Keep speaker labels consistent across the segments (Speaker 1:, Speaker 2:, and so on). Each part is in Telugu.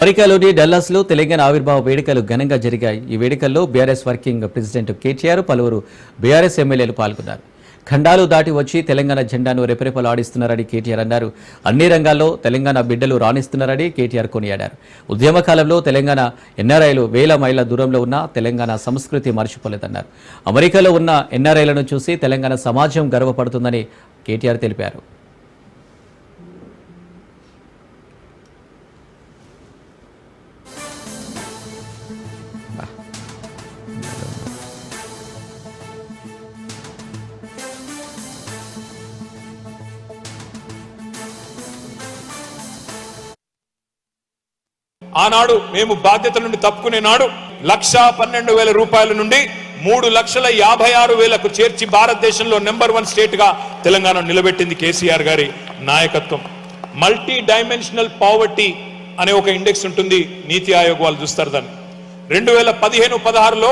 Speaker 1: అమెరికాలోని డల్లాస్లో తెలంగాణ ఆవిర్భావ వేడుకలు ఘనంగా జరిగాయి. ఈ వేడుకల్లో బీఆర్ఎస్ వర్కింగ్ ప్రెసిడెంట్ కేటీఆర్, పలువురు బీఆర్ఎస్ ఎమ్మెల్యేలు పాల్గొన్నారు. ఖండాలు దాటి వచ్చి తెలంగాణ జెండాను రెపరెపలాడిస్తున్నారని కేటీఆర్ అన్నారు. అన్ని రంగాల్లో తెలంగాణ బిడ్డలు రాణిస్తున్నారని కేటీఆర్ కొనియాడారు. ఉద్యమ కాలంలో తెలంగాణ ఎన్ఆర్ఐలు వేల మైళ్ళ దూరంలో ఉన్న తెలంగాణ సంస్కృతి మర్చిపోలేదన్నారు. అమెరికాలో ఉన్న ఎన్ఆర్ఐలను చూసి తెలంగాణ సమాజం గర్వపడుతుందని కేటీఆర్ తెలిపారు.
Speaker 2: ఆనాడు మేము బాధ్యత నుండి తప్పుకునే నాడు 1,12,000 రూపాయల నుండి 3,56,000కు చేర్చి భారతదేశంలో నెంబర్ 1 స్టేట్ గా తెలంగాణ నిలబెట్టింది కేసీఆర్ గారి నాయకత్వం. మల్టీ డైమెన్షనల్ పావర్టీ అనే ఒక ఇండెక్స్ ఉంటుంది, నీతి ఆయోగ్ వాళ్ళు చూస్తారు దాన్ని. 2015-16లో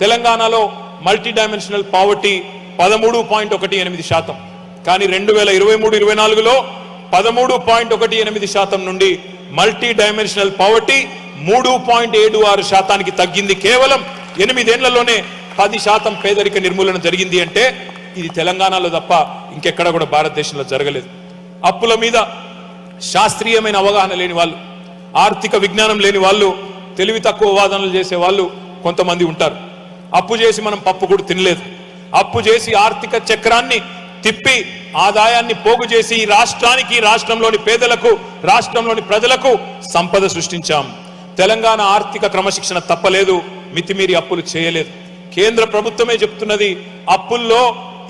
Speaker 2: తెలంగాణలో మల్టీ డైమెన్షనల్ పావర్టీ 13.18%, కానీ 2023-24లో 13.18% నుండి మల్టీ డైమెన్షనల్ పావర్టీ 3.76%కి తగ్గింది. కేవలం 8 ఏళ్లలోనే 10% పేదరిక నిర్మూలన జరిగింది అంటే ఇది తెలంగాణలో తప్ప ఇంకెక్కడ కూడా భారతదేశంలో జరగలేదు. అప్పుల మీద శాస్త్రీయమైన అవగాహన లేని వాళ్ళు, ఆర్థిక విజ్ఞానం లేని వాళ్ళు, తెలివి తక్కువ వాదనలు చేసే వాళ్ళు కొంతమంది ఉంటారు. అప్పు చేసి మనం పప్పు కూడా తినలేదు. అప్పు చేసి ఆర్థిక చక్రాన్ని తిప్పి ఆదాయాన్ని పోగు చేసి ఈ రాష్ట్రానికి, రాష్ట్రంలోని పేదలకు, రాష్ట్రంలోని ప్రజలకు సంపద సృష్టించాం. తెలంగాణ ఆర్థిక క్రమశిక్షణ తప్పలేదు, మితిమీరి అప్పులు చేయలేదు. కేంద్ర ప్రభుత్వమే చెప్తున్నది, అప్పుల్లో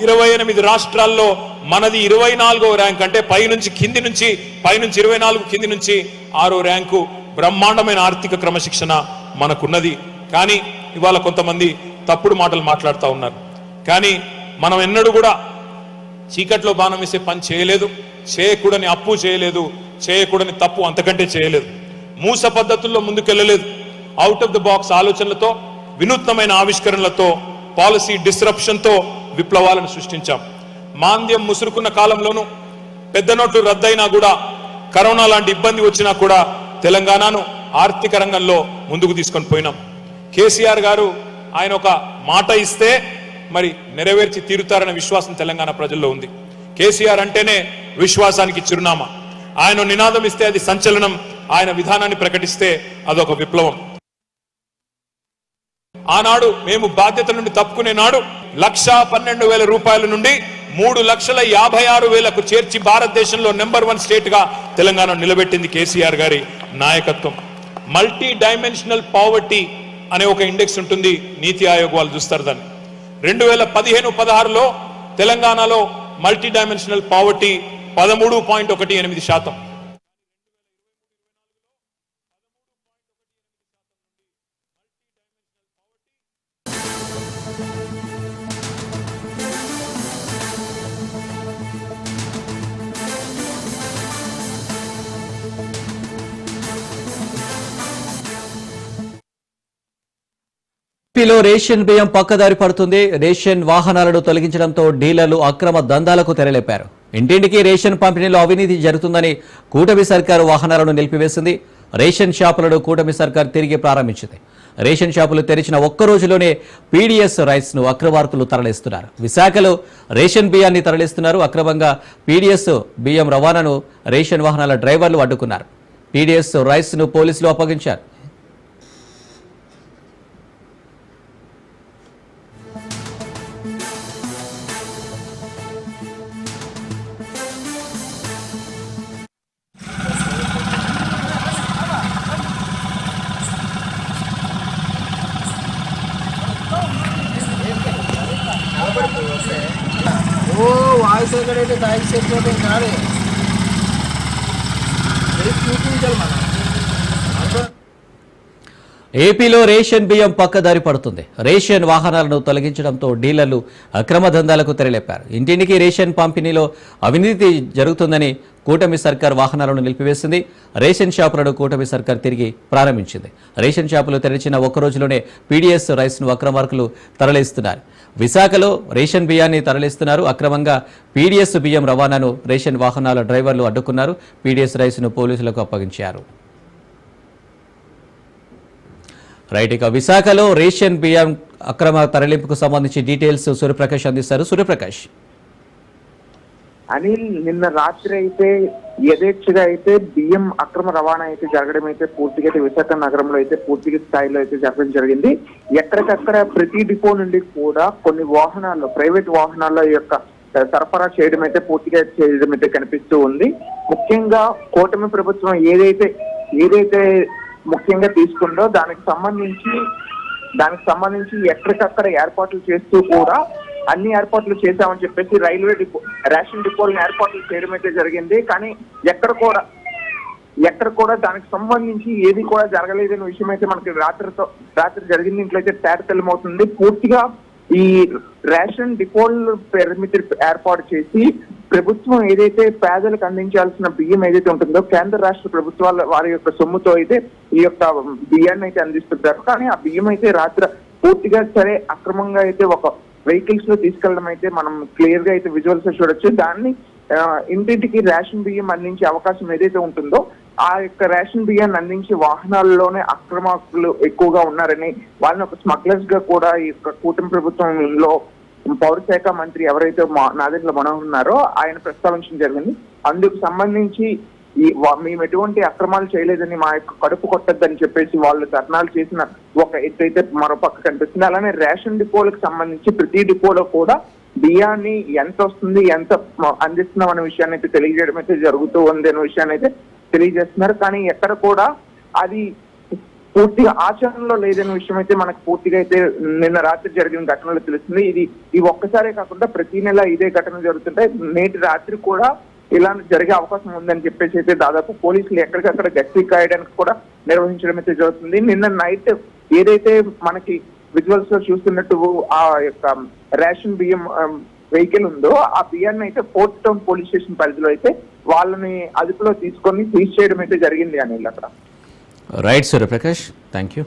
Speaker 2: 28 రాష్ట్రాల్లో మనది 24వ ర్యాంక్, అంటే పైనుంచి 24 కింది నుంచి 6వ ర్యాంకు. బ్రహ్మాండమైన ఆర్థిక క్రమశిక్షణ మనకున్నది. కానీ ఇవాళ కొంతమంది తప్పుడు మాటలు మాట్లాడుతూ ఉన్నారు. కానీ మనం ఎన్నడూ కూడా చీకట్లో బాణం వేసే పని చేయలేదు, చేయకూడని అప్పు చేయలేదు, చేయకూడని తప్పు అంతకంటే చేయలేదు. మూస పద్ధతుల్లో ముందుకెళ్ళలేదు. అవుట్ ఆఫ్ ద బాక్స్ ఆలోచనలతో, వినూత్నమైన ఆవిష్కరణలతో, పాలసీ డిస్రప్షన్తో విప్లవాలను సృష్టించాం. మాంద్యం ముసురుకున్న కాలంలోనూ, పెద్ద నోట్లు రద్దయినా కూడా, కరోనా లాంటి ఇబ్బంది వచ్చినా కూడా తెలంగాణను ఆర్థిక రంగంలో ముందుకు తీసుకొని పోయినాం. కేసీఆర్ గారు ఆయన ఒక మాట ఇస్తే మరి నెరవేర్చి తీరుతారనే విశ్వాసం తెలంగాణ ప్రజల్లో ఉంది. కేసీఆర్ అంటేనే విశ్వాసానికి చిరునామా. ఆయన నినాదం ఇస్తే అది సంచలనం, ఆయన విధానాన్ని ప్రకటిస్తే అదొక విప్లవం. ఆనాడు మేము బాధ్యత నుండి తప్పుకునే నాడు 1,12,000 రూపాయల నుండి 3,56,000కు చేర్చి భారతదేశంలో నెంబర్ 1 స్టేట్ గా తెలంగాణ నిలబెట్టింది కేసీఆర్ గారి నాయకత్వం. మల్టీ డైమెన్షనల్ పావర్టీ అనే ఒక ఇండెక్స్ ఉంటుంది, నీతి ఆయోగ్ వాళ్ళు చూస్తారు దాన్ని. 2015-16లో తెలంగాణలో మల్టీ డైమెన్షనల్ పావర్టీ 13.18%.
Speaker 1: ఏపీలో రేషన్ బియ్యం పక్కదారి పడుతుంది. రేషన్ వాహనాలను తొలగించడంతో డీలర్లు అక్రమ దందాలకు తెరలేపారు. ఇంటింటికి రేషన్ పంపిణీలో అవినీతి జరుగుతుందని కూటమి సర్కారు వాహనాలను నిలిపివేసింది. రేషన్ షాపులను కూటమి సర్కారు తిరిగి ప్రారంభించింది. రేషన్ షాపులు తెరిచిన ఒక్క రోజులోనే పీడీఎస్ రైస్ ను అక్రమార్కులు తరలిస్తున్నారు. విశాఖలో రేషన్ బియ్యాన్ని తరలిస్తున్నారు. అక్రమంగా పీడీఎస్ బియ్యం రవాణాను రేషన్ వాహనాల డ్రైవర్లు అడ్డుకున్నారు. పీడీఎస్ రైస్ ను పోలీసులు అప్పగించారు.
Speaker 3: వాయిస్ ఎక్కడైతే దానికి చెప్పే కాదు చూపించాలి మనం.
Speaker 1: ఏపీలో రేషన్ బియ్యం పక్కదారి పడుతుంది. రేషన్ వాహనాలను తొలగించడంతో డీలర్లు అక్రమ దందాలకు తెరలేపారు. ఇంటింటికి రేషన్ పంపిణీలో అవినీతి జరుగుతుందని కూటమి సర్కార్ వాహనాలను నిలిపివేసింది. రేషన్ షాపులను కూటమి సర్కార్ తిరిగి ప్రారంభించింది. రేషన్ షాపులు తెరిచిన ఒక్క రోజులోనే పీడీఎస్ రైస్ ను అక్రమార్కులు తరలిస్తున్నారు. విశాఖలో రేషన్ బియ్యాన్ని తరలిస్తున్నారు. అక్రమంగా పీడీఎస్ బియ్యం రవాణాను రేషన్ వాహనాల డ్రైవర్లు అడ్డుకున్నారు. పీడీఎస్ రైస్ ను పోలీసులకు అప్పగించారు. రైట్, ఇక విశాఖలో రేషన్ బియ్యం అక్రమ తరలింపుకు సంబంధించి డీటెయిల్స్ సూర్యప్రకాష్ అందిస్తారు. సూర్యప్రకాష్.
Speaker 4: అనిల్, నిన్న రాత్రి అయితే యథేచ్ఛగా అయితే బియ్యం అక్రమ రవాణా అయితే జరగడం అయితే పూర్తిగా అయితే విశాఖ నగరంలో అయితే పూర్తిగా స్థాయిలో అయితే జరగడం జరిగింది. ఎక్కడికక్కడ ప్రతి డిపో నుండి కూడా కొన్ని వాహనాల్లో, ప్రైవేట్ వాహనాల్లో ఈ యొక్క సరఫరా చేయడం అయితే పూర్తిగా చేయడం అయితే కనిపిస్తూ ఉంది. ముఖ్యంగా కూటమి ప్రభుత్వం ఏదైతే ముఖ్యంగా తీసుకుందో దానికి సంబంధించి ఎక్కడికక్కడ ఏర్పాట్లు చేస్తూ కూడా అన్ని ఏర్పాట్లు చేశామని చెప్పేసి రైల్వే డిపో, రేషన్ డిపోలను ఏర్పాట్లు చేయడం అయితే జరిగింది. కానీ ఎక్కడ కూడా దానికి సంబంధించి ఏది కూడా జరగలేదనే విషయం అయితే మనకి రాత్రి జరిగింది ఇంట్లో అయితే తేటతెల్లమవుతుంది. పూర్తిగా ఈ రేషన్ డిపోలు పరిమితి ఏర్పాటు చేసి ప్రభుత్వం ఏదైతే పేదలకు అందించాల్సిన బియ్యం ఏదైతే ఉంటుందో కేంద్ర రాష్ట్ర ప్రభుత్వాల వారి యొక్క సొమ్ముతో అయితే ఈ యొక్క బియ్యాన్ని అయితే అందిస్తుంటారు. కానీ ఆ బియ్యం అయితే రాత్రి పూర్తిగా సరే అక్రమంగా అయితే ఒక వెహికల్స్ లో తీసుకెళ్లడం అయితే మనం క్లియర్ గా అయితే విజువల్స్ చూడొచ్చు. దాన్ని ఇంటింటికి రేషన్ బియ్యం అందించే అవకాశం ఏదైతే ఉంటుందో ఆ యొక్క రేషన్ బియ్యాన్ని అందించే వాహనాల్లోనే అక్రమార్కులు ఎక్కువగా ఉన్నారని, వాళ్ళని ఒక స్మగ్లర్స్ గా కూడా ఈ యొక్క కూటమి ప్రభుత్వంలో పౌర శాఖ మంత్రి ఎవరైతే నాదెండ్ల మనోహర్ ఉన్నారో ఆయన ప్రస్తావించడం జరిగింది. అందుకు సంబంధించి మేము ఎటువంటి అక్రమాలు చేయలేదని, మా యొక్క కడుపు కొట్టద్దని చెప్పేసి వాళ్ళు ధర్నాలు చేసిన ఒక ఎత్తైతే మరోపక్క కనిపిస్తుంది. అలానే రేషన్ డిపోలకు సంబంధించి ప్రతి డిపోలో కూడా బియ్యాన్ని ఎంత వస్తుంది, ఎంత అందిస్తున్నాం అనే విషయాన్ని అయితే తెలియజేయడం అయితే జరుగుతూ ఉంది అనే విషయాన్ని అయితే తెలియజేస్తున్నారు. కానీ ఎక్కడ కూడా అది పూర్తిగా ఆచరణలో లేదనే విషయం అయితే మనకు పూర్తిగా అయితే నిన్న రాత్రి జరిగిన ఘటనలో తెలుస్తుంది. ఇది ఒక్కసారే కాకుండా ప్రతి నెల ఇదే ఘటన జరుగుతుంటాయి. నేటి రాత్రి కూడా ఇలా జరిగే అవకాశం ఉందని చెప్పేసి అయితే దాదాపు పోలీసులు ఎక్కడికక్కడ గస్తీ కాయడానికి కూడా నిర్వహించడం అయితే జరుగుతుంది. నిన్న నైట్ ఏదైతే మనకి విజువల్స్ లో చూస్తున్నట్టు ఆ యొక్క రేషన్ బియ్యం వెహికల్ ఉందో ఆ బియ్యాన్ని అయితే ఫోర్త్ టౌన్ పోలీస్ స్టేషన్ పరిధిలో అయితే వాళ్ళని అదుపులో తీసుకొని సీజ్ చేయడం అయితే జరిగింది అనిల్ అక్కడ.
Speaker 1: Right Suryaprakash, thank you.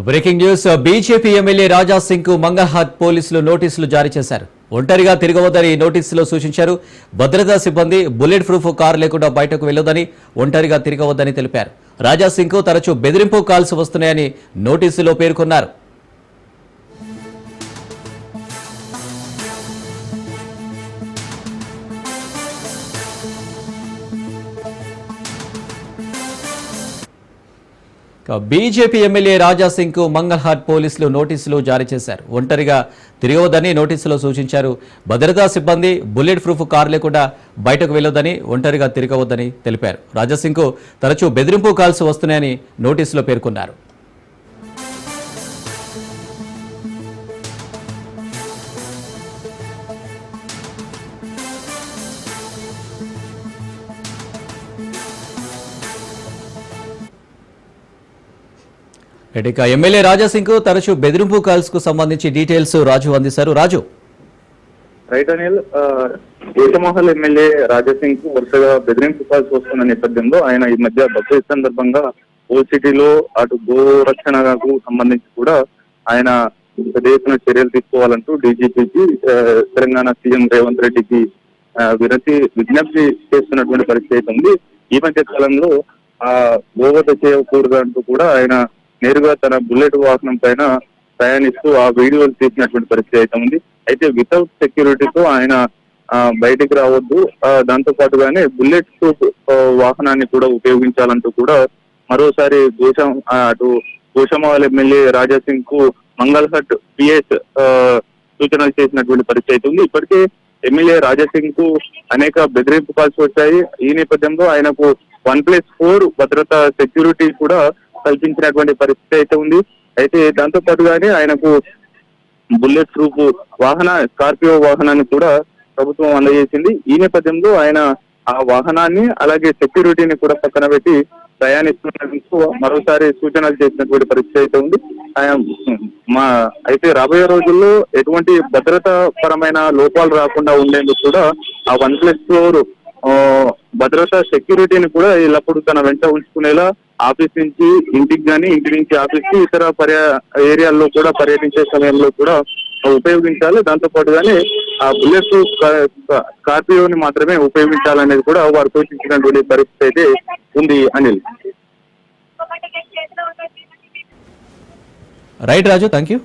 Speaker 1: Breaking news. BJP MLA Raja Singh కు మంగళహాట్ పోలీసులు నోటీసులు జారీ చేశారు. ఒంటరిగా తిరగవద్దని నోటీసులో సూచించారు. భద్రతా సిబ్బంది బుల్లెట్ ప్రూఫ్ కారు లేకుండా బయటకు వెళ్లొద్దని, ఒంటరిగా తిరగవద్దని తెలిపారు. రాజా సింగ్ కు తరచూ బెదిరింపు కాల్స్ వస్తున్నాయని నోటీసులో పేర్కొన్నారు. బీజేపీ ఎమ్మెల్యే రాజా సింగ్ కు మంగళహాట్ పోలీసులు నోటీసులు జారీ చేశారు. ఒంటరిగా తిరగవద్దని నోటీసులో సూచించారు. భద్రతా సిబ్బంది బుల్లెట్ ప్రూఫ్ కారు లేకుండా బయటకు వెళ్లొద్దని, ఒంటరిగా తిరగవద్దని తెలిపారు. రాజా సింగ్ కు తరచూ బెదిరింపు కాల్స్ వస్తున్నాయని నోటీసులో పేర్కొన్నారు. ఇక ఎమ్మెల్యే రాజా సింగ్ కు తరచూ బెదిరింపు కాల్స్ కు సంబంధించి డీటెయిల్స్ రాజు అందిస్తారు. రాజు.
Speaker 5: రైట్ అనిల్, ఏకమహల్ ఎమ్మెల్యే రాజా సింగ్ కు వరుసగా బెదిరింపు కాల్స్ వస్తున్న నేపథ్యంలో ఆయన ఈ మధ్య బక్రీద్ సందర్భంగా ఓల్డ్ సిటీలో అటు గోరక్షణకు సంబంధించి కూడా ఆయన పెద్ద ఎత్తున చర్యలు తీసుకోవాలంటూ డీజీపీకి తెలంగాణ సీఎం రేవంత్ రెడ్డికి విజ్ఞప్తి చేస్తున్నటువంటి పరిస్థితి ఉంది. ఈ మధ్య కాలంలో గోవధ చేయకూడదంటూ కూడా ఆయన నేరుగా తన బుల్లెట్ వాహనం పైన ప్రయాణిస్తూ ఆ వీడియోలు తీసినటువంటి పరిస్థితి అయితే ఉంది. అయితే వితౌట్ సెక్యూరిటీతో ఆయన బయటికి రావద్దు, దాంతో పాటుగానే బుల్లెట్ ప్రూఫ్ వాహనాన్ని కూడా ఉపయోగించాలంటూ కూడా మరోసారి గోషామహల్ ఎమ్మెల్యే రాజా సింగ్ కు మంగళహట్ పిఎస్ సూచనలు చేసినటువంటి పరిస్థితి అయితే ఉంది. ఇప్పటికే ఎమ్మెల్యే రాజా సింగ్ కు అనేక బెదిరింపు కాల్స్ వచ్చాయి. ఈ నేపథ్యంలో ఆయనకు 1+4 భద్రతా సెక్యూరిటీ కూడా కల్పించినటువంటి పరిస్థితి అయితే ఉంది. అయితే దాంతో పాటుగానే ఆయనకు బుల్లెట్ ప్రూఫ్ స్కార్పియో వాహనాన్ని కూడా ప్రభుత్వం అందజేసింది. ఈ నేపథ్యంలో ఆయన ఆ వాహనాన్ని అలాగే సెక్యూరిటీని కూడా పక్కన పెట్టి ప్రయాణిస్తున్నందుకు మరోసారి సూచనలు చేసినటువంటి పరిస్థితి అయితే ఉంది. అయితే రాబోయే రోజుల్లో ఎటువంటి భద్రతా పరమైన లోపాలు రాకుండా ఉండేందుకు కూడా ఆ 1+ ఫ్లోర్ భద్రతా సెక్యూరిటీని కూడా ఎల్లప్పుడూ తన వెంట ఉంచుకునేలా ఆఫీస్ నుంచి ఇంటికి కానీ, ఇంటి నుంచి ఆఫీస్ కి, ఇతర ఏరియాల్లో కూడా పర్యటించే సమయంలో కూడా ఉపయోగించాలి. దాంతో పాటుగానే ఆ బుల్లెట్ స్కార్పియోని మాత్రమే ఉపయోగించాలనేది కూడా వారు సూచించినటువంటి పరిస్థితి అయితే ఉంది. Anil.
Speaker 1: Right Raju, thank you.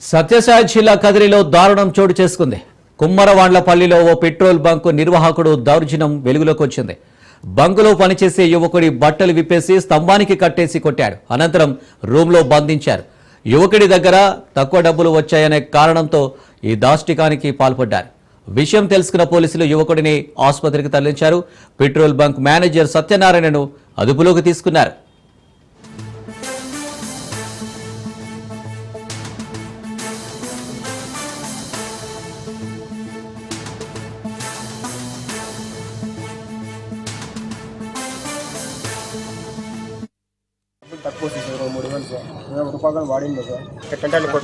Speaker 1: Sathya Sai జిల్లా కదిరిలో దారుణం చోటు చేసుకుంది. కుమ్మరవాండ్లపల్లిలో ఓ పెట్రోల్ బంకు నిర్వాహకుడు దౌర్జన్యం వెలుగులోకి వచ్చింది. బంకులో పనిచేసే యువకుడి బట్టలు విప్పేసి స్తంభానికి కట్టేసి కొట్టాడు. అనంతరం రూమ్లో బంధించారు. యువకుడి దగ్గర తక్కువ డబ్బులు వచ్చాయనే కారణంతో ఈ దాష్టికానికి పాల్పడ్డారు. విషయం తెలుసుకున్న పోలీసులు యువకుడిని ఆసుపత్రికి తరలించారు. పెట్రోల్ బంక్ మేనేజర్ సత్యనారాయణను అదుపులోకి తీసుకున్నారు.
Speaker 3: తక్కువ సార్ 3,000 సార్. రూపాయలు వాడింది సార్.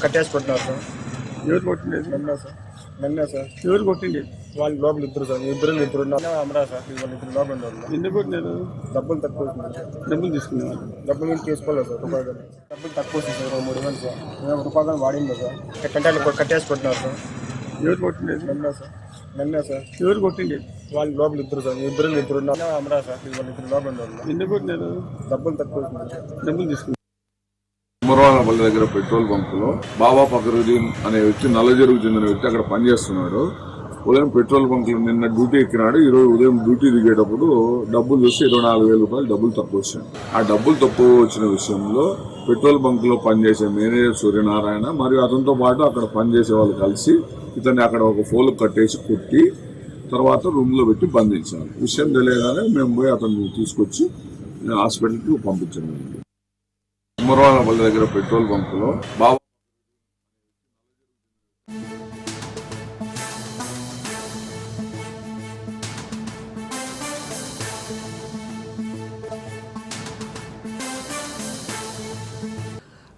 Speaker 3: కట్టేసి కొట్టినారు సార్. ఎవరు కొట్టిండేది? నన్నే సార్. ఎవరు కొట్టింది? వాళ్ళు లోపల ఇద్దరు సార్. ఇద్దరు అమరా సార్. వాళ్ళు ఇద్దరు లోపల ఉన్నారు. ఎందుకు కొట్టినారు? డబ్బులు తక్కువ డబ్బులు తీసుకున్నారు. డబ్బులు మీరు తీసుకోలేదు సార్. డబ్బులు తక్కువ సార్ 3,000 సార్. రూపాయలు వాడింది సార్. కట్టేసి కొట్టినారు సార్. ఎవరు కొట్టిండేది? నన్నే సార్. ఎవరు కొట్టింది? వాళ్ళు లోపల ఇద్దరు సార్. ఇద్దరు అమరా సార్. వాళ్ళు ఇద్దరు లోపల ఉన్నారు. ఎందుకు కొట్టినారు? డబ్బులు తక్కువ డబ్బులు తీసుకున్నారు.
Speaker 6: కుమ్మరవాళ్ళపల్లి దగ్గర పెట్రోల్ బంకులో బాబా ఫకరుద్దీన్ అనే వ్యక్తి నల్లజెరుగు చెందిన వ్యక్తి అక్కడ పనిచేస్తున్నాడు. ఉదయం పెట్రోల్ బంకులో నిన్న డ్యూటీ ఎక్కినాడు. ఈ రోజు ఉదయం డ్యూటీ దిగేటప్పుడు డబ్బులు చూస్తే 24,000 రూపాయలు డబ్బులు తక్కువ వచ్చాయి. ఆ డబ్బులు తక్కువ వచ్చిన విషయంలో పెట్రోల్ బంకులో పనిచేసే మేనేజర్ సూర్యనారాయణ మరియు అతనితో పాటు అక్కడ పనిచేసే వాళ్ళు కలిసి ఇతన్ని అక్కడ ఒక ఫోన్ కట్టేసి కొట్టి తర్వాత రూమ్ లో పెట్టి బంధించారు. విషయం తెలియగానే మేము పోయి అతన్ని తీసుకొచ్చి హాస్పిటల్కి పంపించాము. కుమ్మరవాళ్ళపల్లి దగ్గర పెట్రోల్ బంకులో బాబా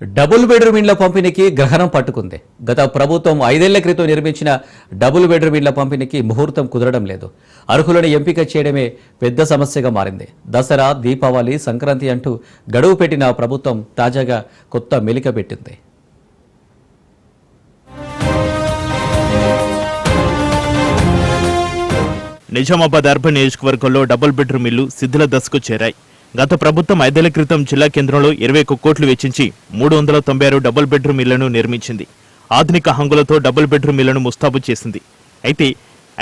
Speaker 1: డబుల్ బెడ్రూమ్ ఇండ్ల పంపిణీకి గ్రహణం పట్టుకుంది. గత ప్రభుత్వం 5 ఏళ్ల క్రితం నిర్మించిన డబుల్ బెడ్రూమ్ ఇండ్ల పంపిణీకి ముహూర్తం కుదరడం లేదు. అర్హులను ఎంపిక చేయడమే పెద్ద సమస్యగా మారింది. దసరా, దీపావళి, సంక్రాంతి అంటూ గడువు పెట్టిన ప్రభుత్వం తాజాగా కొత్త మెలిక పెట్టింది.
Speaker 7: నిజామాబాద్ అర్బన్ నియోజకవర్గంలో డబుల్ బెడ్రూమ్ ఇల్లు శిథిల దశకు చేరాయి. గత ప్రభుత్వం 5 ఏళ్ల క్రితం జిల్లా కేంద్రంలో 21 కోట్లు వెచ్చించి 396 డబుల్ బెడ్రూమ్ ఇళ్లను నిర్మించింది. ఆధునిక హంగులతో డబుల్ బెడ్రూమ్ ఇళ్లను ముస్తాబు చేసింది. అయితే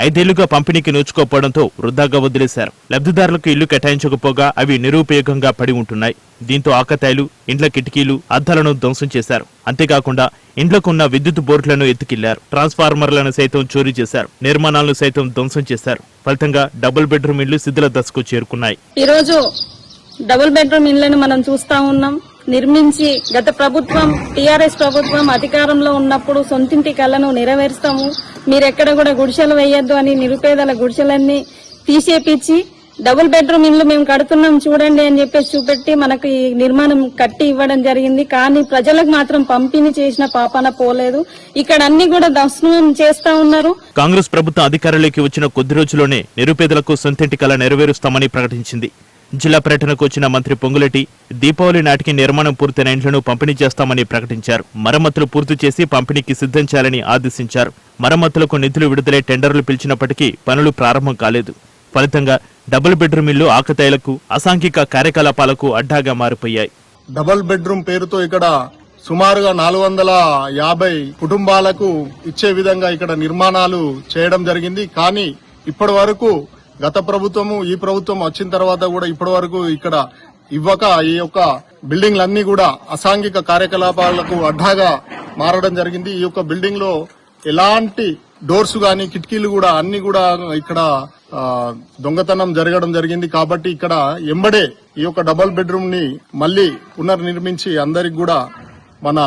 Speaker 7: 5 ఏళ్లుగా పంపిణీకి నోచుకోకపోవడంతో వృద్ధాగా వదిలేశారు. లబ్ధిదారులకు ఇల్లు కేటాయించకపోగా అవి నిరుపయోగంగా పడి ఉంటున్నాయి. దీంతో ఆకతాయిలు ఇండ్ల కిటికీలు, అద్దాలను ధ్వంసం చేశారు. అంతేకాకుండా ఇండ్లకున్న విద్యుత్ బోర్డులను ఎత్తుకెళ్లారు. ట్రాన్స్ఫార్మర్లను సైతం చోరీ చేశారు. నిర్మాణాలను సైతం ధ్వంసం చేశారు. ఫలితంగా డబుల్ బెడ్రూమ్ ఇళ్లు శిథిల దశకు చేరుకున్నాయి.
Speaker 8: ఈరోజు డబుల్ బెడ్రూమ్ ఇళ్లను మనం చూస్తా ఉన్నాం. నిర్మించి గత ప్రభుత్వం టీఆర్ఎస్ ప్రభుత్వం అధికారంలో ఉన్నప్పుడు సొంతింటి కలను నెరవేరుస్తాము, మీరెక్కడ కూడా గుడిసెలు వేయొద్దు అని నిరుపేదల గుడిసెలన్నీ తీసేపించి డబుల్ బెడ్రూమ్ ఇళ్లు మేము కడుతున్నాం చూడండి అని చెప్పేసి చూపెట్టి మనకు ఈ నిర్మాణం కట్టి ఇవ్వడం జరిగింది. కానీ ప్రజలకు మాత్రం పంపిణీ చేసిన పాపాన పోలేదు. ఇక్కడ అన్ని కూడా దర్శనం చేస్తా ఉన్నారు.
Speaker 7: కాంగ్రెస్ ప్రభుత్వం అధికారంలోకి వచ్చిన కొద్ది రోజుల్లోనే నిరుపేదలకు సొంతింటి కల నెరవేరుస్తామని ప్రకటించింది. జిల్లా పర్యటనకు వచ్చిన మంత్రి పొంగులేటి దీపావళి నాటికి నిర్మాణం పూర్తయిన ఇండ్లను పంపిణీ చేస్తామని ప్రకటించారు. మరమ్మతులు పూర్తి చేసి పంపిణీకి సిద్ధం చేయాలని ఆదేశించారు. మరమ్మతులకు నిధులు విడుదలై టెండర్లు పిలిచినప్పటికీ పనులు ప్రారంభం కాలేదు. ఫలితంగా డబుల్ బెడ్రూమ్ ఇళ్లు ఆకతాయిలకు, అసాంఘిక కార్యకలాపాలకు అడ్డాగా మారిపోయాయి.
Speaker 9: డబుల్ బెడ్రూమ్ పేరుతో ఇక్కడ
Speaker 3: సుమారుగా 450 కుటుంబాలకు ఇచ్చే విధంగా ఇక్కడ నిర్మాణాలు చేయడం జరిగింది. కానీ ఇప్పటి వరకు గత ప్రభుత్వము ఈ ప్రభుత్వం వచ్చిన తర్వాత కూడా ఇప్పటి వరకు ఇక్కడ ఇవ్వక ఈ యొక్క బిల్డింగ్లన్నీ కూడా అసాంఘిక కార్యకలాపాలకు అడ్డాగా మారడం జరిగింది. ఈ యొక్క బిల్డింగ్ లో ఎలాంటి డోర్స్ గాని కిటికీలు కూడా అన్ని కూడా ఇక్కడ దొంగతనం జరగడం జరిగింది. కాబట్టి ఇక్కడ ఎంబడే ఈ యొక్క డబుల్ బెడ్రూమ్ ని మళ్లీ పునర్నిర్మించి అందరికి కూడా మన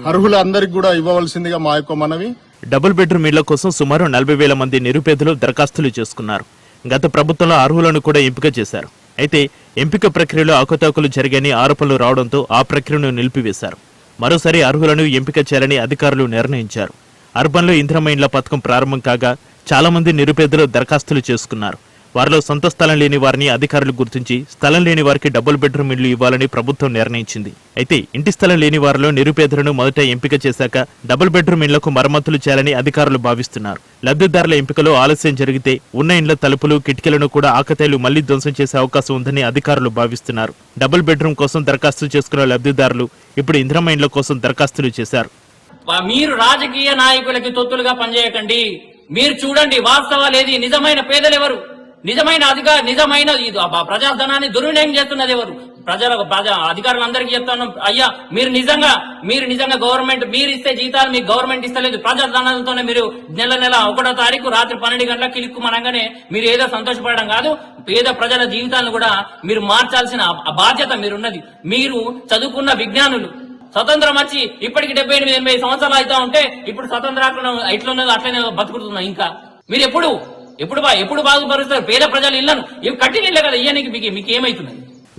Speaker 3: అర్హులందరికీ కూడా ఇవ్వవలసిందిగా మా యొక్క మనవి.
Speaker 7: డబుల్ బెడ్రూమ్ ఇళ్ల కోసం సుమారు 40,000 మంది నిరుపేదలు దరఖాస్తులు చేసుకున్నారు. గత ప్రభుత్వంలో అర్హులను కూడా ఎంపిక చేశారు. అయితే ఎంపిక ప్రక్రియలో అవకతవకలు జరిగాయని ఆరోపణలు రావడంతో ఆ ప్రక్రియను నిలిపివేశారు. మరోసారి అర్హులను ఎంపిక చేయాలని అధికారులు నిర్ణయించారు. అర్బన్లో ఇందిరమ్మ ఇండ్ల పథకం ప్రారంభం కాగా చాలా మంది నిరుపేదలు దరఖాస్తులు చేసుకున్నారు. వారిలో సొంత స్థలం లేని వారిని అధికారులు గుర్తించి స్థలం లేని వారికి డబుల్ బెడ్రూమ్ ఇళ్లు ఇవ్వాలని ప్రభుత్వం నిర్ణయించింది. అయితే ఇంటి స్థలం లేని వారిలో నిరుపేదలను మొదట ఎంపిక చేశాక డబుల్ బెడ్రూమ్ ఇళ్లకు మరమ్మతులు చేయాలని అధికారులు భావిస్తున్నారు. లబ్ధిదారుల ఎంపికలో ఆలస్యం జరిగితే ఉన్న ఇండ్ల తలుపులు కిటికీలను కూడా ఆకతాయిలు మళ్లీ ధ్వంసం చేసే అవకాశం ఉందని అధికారులు భావిస్తున్నారు. డబుల్ బెడ్రూమ్ కోసం దరఖాస్తు చేసుకున్న లబ్ధిదారులు ఇప్పుడు ఇందిరమ్మ ఇండ్ల కోసం దరఖాస్తులు చేశారు.
Speaker 9: మీరు రాజకీయ నాయకులకి తొత్తులుగా పనిచేయకండి. మీరు చూడండి వాస్తవాలు ఏది, నిజమైన పేదలు ఎవరు, నిజమైన ప్రజాధనాన్ని దుర్వినియోగం చేస్తున్నది ఎవరు, అధికారులందరికీ చెప్తాను, అయ్యా మీరు నిజంగా గవర్నమెంట్ మీరు ఇస్తే జీతాలు మీకు గవర్నమెంట్ ఇస్తలేదు, ప్రజాధనాలతోనే మీరు నెల 1వ తారీఖు రాత్రి 12 గంటలకు కిలుక్కుమనగానే మీరు ఏదో సంతోషపడడం కాదు, పేద ప్రజల జీవితాలను కూడా మీరు మార్చాల్సిన బాధ్యత మీరున్నది. మీరు చదువుకున్న విజ్ఞానులు, స్వతంత్రం వచ్చి ఇప్పటికి 78-80 సంవత్సరాలు అవుతా ఉంటే ఇప్పుడు స్వతంత్రం ఎట్లున్నదో అట్లనే బతుకుతున్నాం. ఇంకా మీరు ఎప్పుడు బాగుపరుస్తారు పేద ప్రజల ఇళ్లను? ఇవి కట్టిన ఇళ్లే కదా, ఇయ్యనికి మీకు ఏమైతున్నది?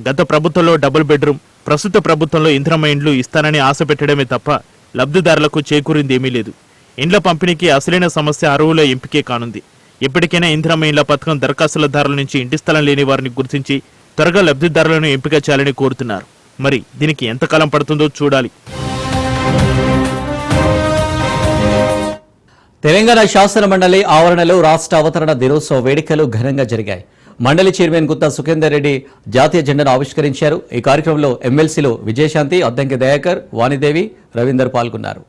Speaker 7: గత ప్రభుత్వంలో డబుల్ బెడ్రూమ్, ప్రస్తుత ప్రభుత్వంలో ఇందిరమ్మ ఇండ్లు ఇస్తానని ఆశ పెట్టడమే తప్ప లబ్ధిదారులకు చేకూరిందేమీ లేదు. ఇండ్ల పంపిణీకి అసలైన సమస్య అర్హుల ఎంపికే కానుంది. ఎప్పటికైనా ఇందిరమ్మ ఇండ్ల పథకం దరఖాస్తుదారుల నుంచి ఇంటి స్థలం లేని వారిని గుర్తించి త్వరగా లబ్ధిదారులను ఎంపిక చేయాలని కోరుతున్నారు. మరి దీనికి ఎంతకాలం పడుతుందో చూడాలి.
Speaker 1: తెలంగాణ శాసన మండలి ఆవరణలో రాష్ట్ర అవతరణ దినోత్సవ వేడుకలు ఘనంగా జరిగాయి. మండలి చైర్మన్ గుత్తా సుఖేందర్ రెడ్డి జాతీయ జెండాను ఆవిష్కరించారు. ఈ కార్యక్రమంలో ఎమ్మెల్సీలు విజయశాంతి, అద్దంకి దయాకర్, వాణిదేవి, రవీందర్ పాల్గొన్నారు.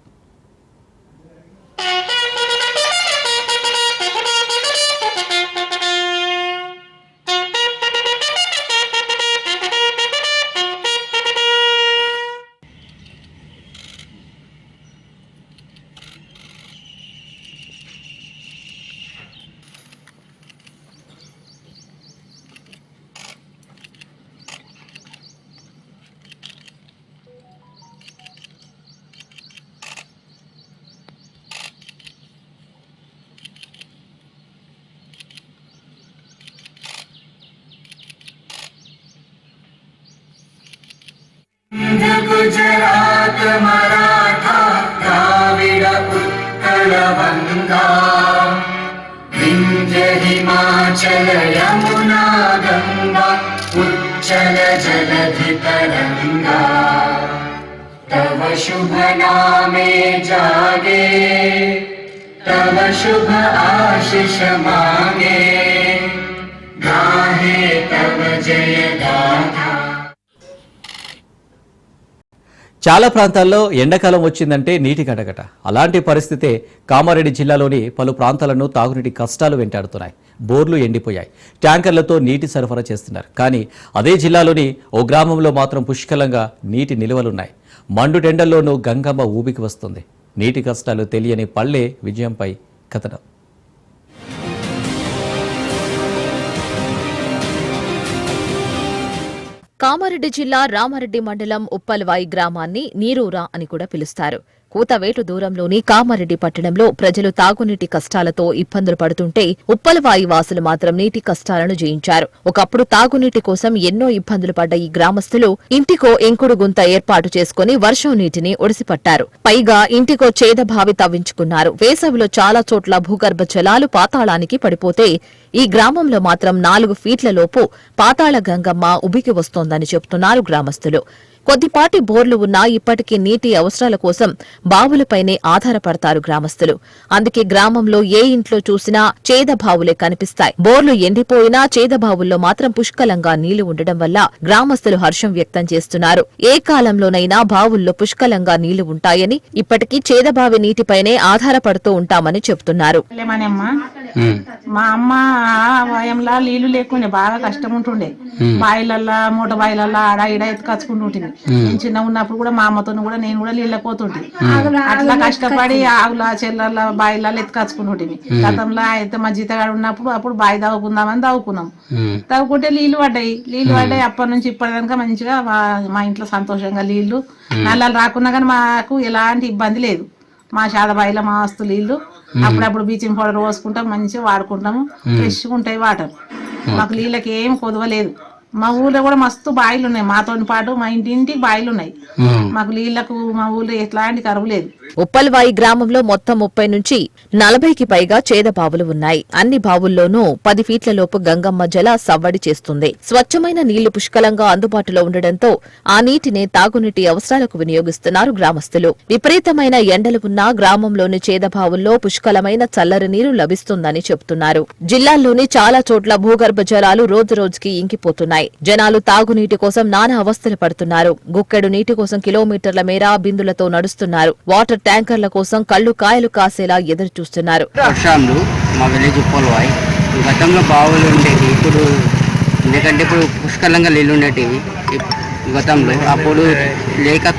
Speaker 10: गुजरात मराठा द्राविड उत्कल वंगा विंध्य हिमाचल यमुना गंगा उच्चल जलधि तरंगा तव शुभ नामे जागे तव शुभ आशीष मांगे गाहे तव जय गाथा.
Speaker 1: చాలా ప్రాంతాల్లో ఎండాకాలం వచ్చిందంటే నీటి గడగట. అలాంటి పరిస్థితే కామారెడ్డి జిల్లాలోని పలు ప్రాంతాలను తాగునీటి కష్టాలు వెంటాడుతున్నాయి. బోర్లు ఎండిపోయాయి, ట్యాంకర్లతో నీటి సరఫరా చేస్తున్నారు. కానీ అదే జిల్లాలోని ఓ గ్రామంలో మాత్రం పుష్కలంగా నీటి నిల్వలున్నాయి. మండుటెండల్లోనూ గంగమ్మ ఊబికి వస్తుంది. నీటి కష్టాలు తెలియని పల్లె విజయంపై కథనం.
Speaker 11: కామారెడ్డి జిల్లా రామారెడ్డి మండలం ఉప్పల్వాయి గ్రామాన్ని నీరూరా అని కూడా పిలుస్తారు. కూతవేటు దూరంలోని కామారెడ్డి పట్టణంలో ప్రజలు తాగునీటి కష్టాలతో ఇబ్బందులు పడుతుంటే ఉప్పల్వాయి వాసులు మాత్రం నీటి కష్టాలను జయించారు. ఒకప్పుడు తాగునీటి కోసం ఎన్నో ఇబ్బందులు పడ్డ ఈ గ్రామస్తులు ఇంటికో ఎంకుడు గుంత ఏర్పాటు చేసుకుని వర్షం నీటిని ఒడిసిపట్టారు. పైగా ఇంటికో చేదబావి తవ్వించుకున్నారు. వేసవిలో చాలా చోట్ల భూగర్భ జలాలు పాతాళానికి పడిపోతే ఈ గ్రామంలో మాత్రం 4 ఫీట్ల లోపు పాతాళ గంగమ్మ ఉబికి వస్తోందని చెబుతున్నారు గ్రామస్తులు. కొద్దిపాటి బోర్లు ఉన్నా ఇప్పటికీ నీటి అవసరాల కోసం బావులపైనే ఆధారపడతారు గ్రామస్తులు. అందుకే గ్రామంలో ఏ ఇంట్లో చూసినా చేదబావులే కనిపిస్తాయి. బోర్లు ఎండిపోయినా చేదబావుల్లో మాత్రం పుష్కలంగా నీళ్లు ఉండడం వల్ల గ్రామస్తులు హర్షం వ్యక్తం చేస్తున్నారు. ఏ కాలంలోనైనా బావుల్లో పుష్కలంగా నీళ్లు ఉంటాయని, ఇప్పటికీ చేదబావి నీటిపైనే ఆధారపడుతూ ఉంటామని చెబుతున్నారు.
Speaker 8: మా అమ్మ వయంలా నీళ్లు లేకుండా బాగా కష్టం ఉంటుండే. బాయిలల్లా మూట బాయిలల్లా ఆడ ఈడ ఎత్తుకచ్చుకుంటుంటుంది. నేను చిన్న ఉన్నప్పుడు కూడా మా అమ్మతో కూడా నేను కూడా నీళ్ళకి పోతుంటే అట్లా కష్టపడి ఆవుల చెల్లెళ్ళ బాయిలలో ఎత్తుకచ్చుకుంటుంటుంది. గతంలో అయితే మా జీతగాడు ఉన్నప్పుడు అప్పుడు బాయి తవ్వుకుందామని తవ్వుకున్నాం. తవ్వుకుంటే నీళ్లు పడ్డాయి. అప్పటి నుంచి ఇప్పటిదాకా మంచిగా మా ఇంట్లో సంతోషంగా నీళ్లు నల్లలు రాకున్నా కానీ మాకు ఎలాంటి ఇబ్బంది లేదు. మా శాదబాయిలో మస్తు నీళ్లు, అప్పుడప్పుడు బ్లీచింగ్ పౌడర్ పోసుకుంటాం, మంచిగా వాడుకుంటాము. ఫ్రెష్గా ఉంటాయి వాటర్. మాకు నీళ్ళకి ఏం కొదవలేదు. మా ఊర్లో కూడా మస్తు బాయిలు ఉన్నాయి. మాతో పాటు మా ఇంటింటికి బాయిలు ఉన్నాయి. మాకు నీళ్లకు మా ఊర్లో ఎట్లాంటి కరువు లేదు.
Speaker 11: ఉప్పల్వాయి గ్రామంలో మొత్తం 30 నుంచి 40కి పైగా చేదబావులు ఉన్నాయి. అన్ని బావుల్లోనూ 10 ఫీట్ల లోపు గంగమ్మ జల సవ్వడి చేస్తుంది. స్వచ్ఛమైన నీళ్లు పుష్కలంగా అందుబాటులో ఉండడంతో ఆ నీటిని తాగునీటి అవసరాలకు వినియోగిస్తున్నారు గ్రామస్తులు. విపరీతమైన ఎండలు ఉన్నా గ్రామంలోని చేదబావుల్లో పుష్కలమైన చల్లరి నీరు లభిస్తుందని చెబుతున్నారు. జిల్లాల్లోని చాలా చోట్ల భూగర్భ జలాలు రోజురోజుకి ఇంకిపోతున్నాయి. జనాలు తాగునీటి కోసం నానా అవస్థలు పడుతున్నారు. గుక్కెడు నీటి కోసం కిలోమీటర్ల మేర బిందులతో నడుస్తున్నారు. వాటర్ ట్యాంకర్ల కోసం కళ్లు కాయలు కాసేలా ఎదురు చూస్తున్నారు.
Speaker 12: వర్షాలు మా విలేజ్ ఉప్పల్వాయి గతంలో బావులు ఉండేవి. ఎందుకంటే ఇప్పుడు పుష్కలంగా నీళ్ళు ఉండేటివి గతంలో. అప్పుడు లేక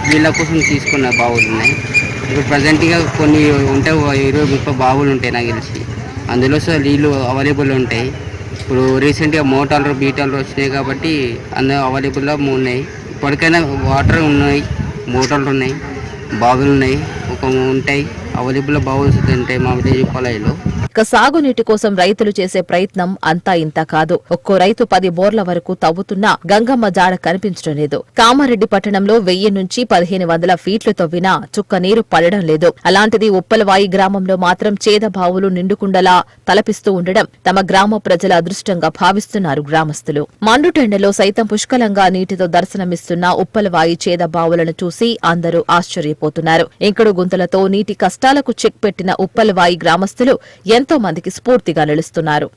Speaker 12: వీళ్ళ కోసం తీసుకున్న బావులు ఉన్నాయి. ఇప్పుడు ప్రజెంట్గా కొన్ని ఉంటే 20-30 బావులు ఉంటాయి నాకు తెలిసి. అందులో నీళ్ళు అవైలబుల్ ఉంటాయి. ఇప్పుడు రీసెంట్గా మోటార్లు బీటార్లు వచ్చినాయి కాబట్టి అందులో అవైలబుల్గా ఉన్నాయి. ఇప్పటికైనా వాటర్ ఉన్నాయి, మోటార్లు ఉన్నాయి, బావులు ఉన్నాయి, ఉంటాయి అవైలబుల్ బావుల్స్ ఉంటాయి మా విలేజ్ పొలాయిలో.
Speaker 11: ఇక సాగునీటి కోసం రైతులు చేసే ప్రయత్నం అంతా ఇంత కాదు. ఒక్కో రైతు 10 బోర్ల వరకు తవ్వుతున్నా గంగమ్మ జాడ కనిపించడం లేదు. కామారెడ్డి పట్టణంలో 1000 నుంచి 1500 ఫీట్లు తవ్వినా చుక్క నీరు పడడం లేదు. అలాంటిది ఉప్పలవాయి గ్రామంలో మాత్రం చేదబావులు నిండుకుండలా తలపిస్తూ ఉండడం తమ గ్రామ ప్రజల అదృష్టంగా భావిస్తున్నారు గ్రామస్తులు. మండుటెండలో సైతం పుష్కలంగా నీటితో దర్శనమిస్తున్న ఉప్పలవాయి చేదబావులను చూసి అందరూ ఆశ్చర్యపోతున్నారు. ఇంకుడు గుంతలతో నీటి కష్టాలకు చెక్ పెట్టిన ఉప్పలవాయి గ్రామస్తులు ఎంతో మందికి స్ఫూర్తిగా నిలుస్తున్నారు.